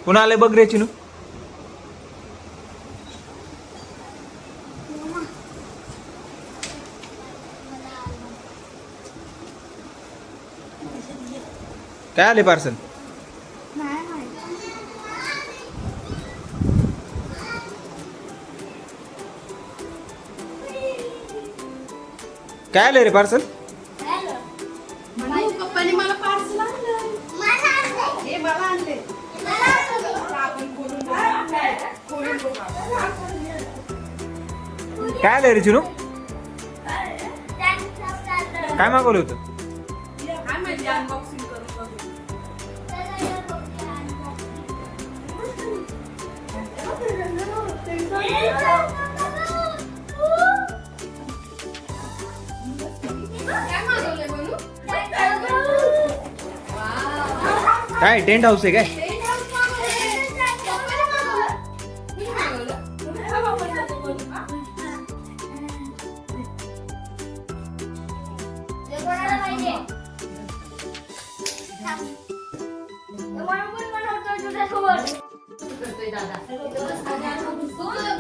पुन्हा आले बघ रे चिनू. काय आले पार्सल? काय आले रे पार्सल? पप्पाने मला पार्सल आणलं. हे मला आणले. काय आले रे चिनू? काय मागवलं होतं? काय माहिती अनबॉक्सिंग करून बघू. काय मागवलंय म्हणू? काय टेंट हाऊस आहे काय?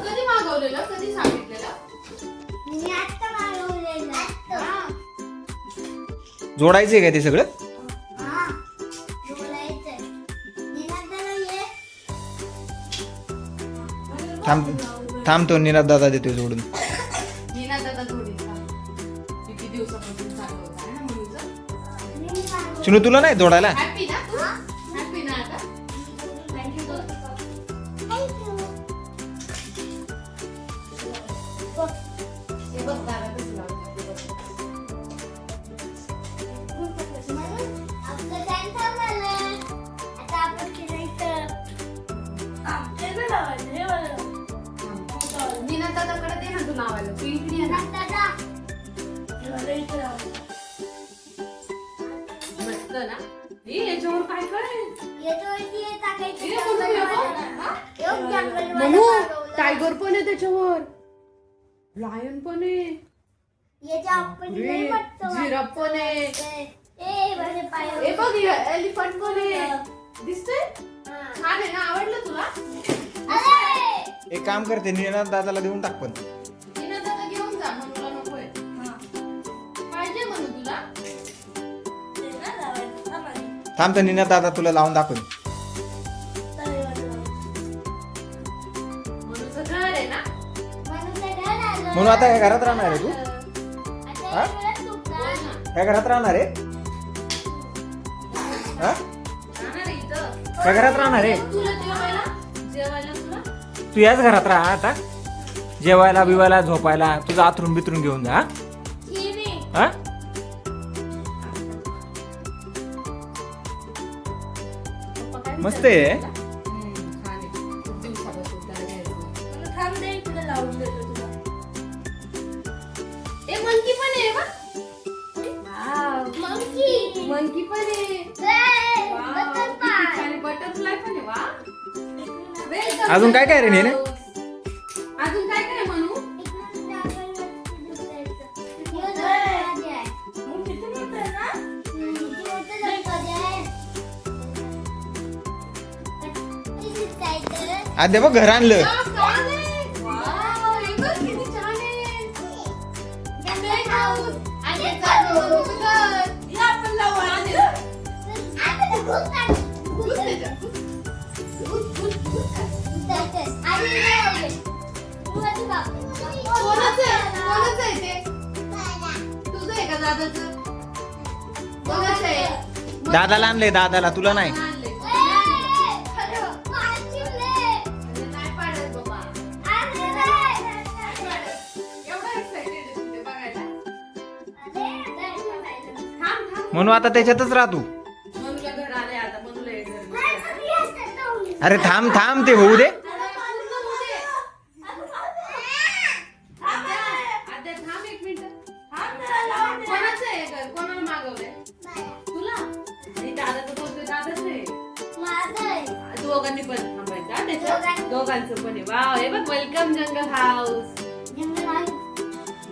कधी मागवलेलं? कधी सांगितलेलं? जोडायचंय काय ते सगळं? थांब तो निनाद दादा देतोय जोडून. नीना दादा थोडी किती दिवसापासून चालू होता आहे ना मुलीचं. चिनू तुला नाही जोडायला? हॅपी ना तू? हॅपी ना आता? हे बघ दादा कसं लावतं ते बघ. नीना दादाकडे दे ना तू लावायला. तू इकडे ये ना. मस्त ना. हे याच्यावर काय काय? म्हणू टायगर पण आहे त्याच्यावर. लायन पण आहे. जिराफ पण आहे. हे बघ एलिफंट पण आहे. दिसतंय? छान आहे ना? आवडलं तुला? एक काम करते निनाद दादाला देऊन टाक पण. नीना दादा घेऊन जा. म्हणूला नकोय. पाहिजे म्हणू तुला? थांब तर निनाद दादा तुला लावून दाखवून. म्हणूचं घर आहे ना? म्हणून आता ह्या घरात राहणार आहे तू? हा? बोल ना. ह्या घरात राहणार आहे? हा? राहणार आहे इथं. ह्या घरात राहणार आहे? तुला जेवायला? जेवायला तुला? तू याच घरात राहा आता. जेवायला बिवायला झोपायला तुझं आथरून बिथरून घेऊन जा. हा? हा? पप्पा काय मस्त विचारतात आहे. तुला? छान आहे. खूप दिवसापासून त्याला घ्यायचं. ए मंकी पण आहे बघ. मंकी पण आहे. वाव, किती छान आहे. बटरफ्लाय पण आहे. वा. Welcome अजून काय काय रे नेने? अजून काय काय म्हणू? आद्या बघ घर आणलं. छान आहे. वाव, हे बघ किती छान आहे. Playhouse. आणि चालू घर. या आपण लावू आणि घुस त्याच्यात. कोणाचं आहे ते? तुझं आहे का दादाचं? कोणाचं आहे? दादाला आणलंय दादाला, तुला नाही. आणलंय. नाही पाडत बाबा. एवढा excited आहे तू ते बघायला. थांब. म्हणून आता त्याच्यातच राह तू. मनूला घर आले आता. मनूला हे घर. अरे थांब थांब ते होऊ दे. आद्या थांब एक मिनिट. कोणाचं आहे घर? कोणाला मागवलंय? तुला? आणि दादा तर बोलतोय दादाच आहे. दोघांनी पण थांबायचं हा त्याच्यात. दोघांचं पण आहे. वाव, हे बघ वेलकम जंगल हाऊस.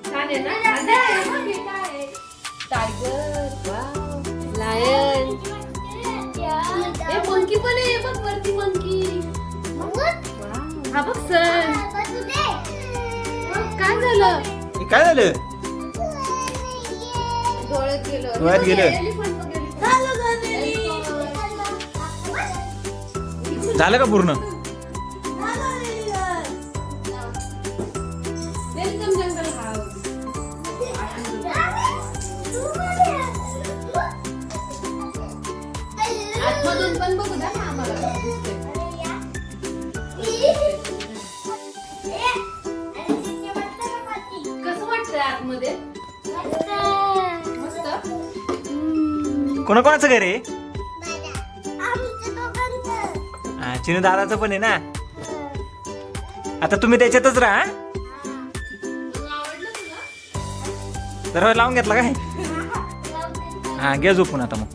छान आहे ना? आद्या, हे बघ हे काय आहे? टायगर. वाव. लायन. हे मंकी पण आहे बघ वरती मंकी. हा बघ सर. काय झालं? हे काय झालं? डोळ्यात गेलं. डोळ्यात गेलं. एलिफंट वगैरे. झालं का पूर्ण? वेलकम जंगल हाऊस. आतमधून पण बघू द्या ना आम्हाला. कसं वाटतंय आतमध्ये? मस्त. कोणाकोणाचं घर आहे? हा, चिनू दादाचं पण आहे ना. आता तुम्ही त्याच्यातच राहा. आवडलं तुला? तर लावून घेतला काय? हा, घे झोपून आता मग.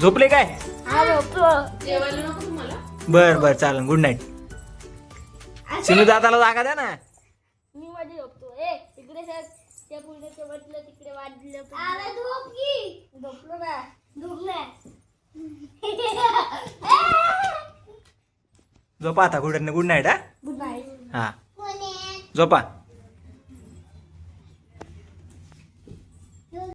झोपले काय? जेवायला नको तुम्हाला? बर बर चालेल. Good night. चिनू दादाला जागा द्या ना. मी मध्ये झोपतो. तिकडे सर त्या पुढे म्हटलं तिकडे वाजलं. अरे झोप की. झोपलो ना. झोपले. झोपा आता. Good night. हा गुड नाईट. झोपा.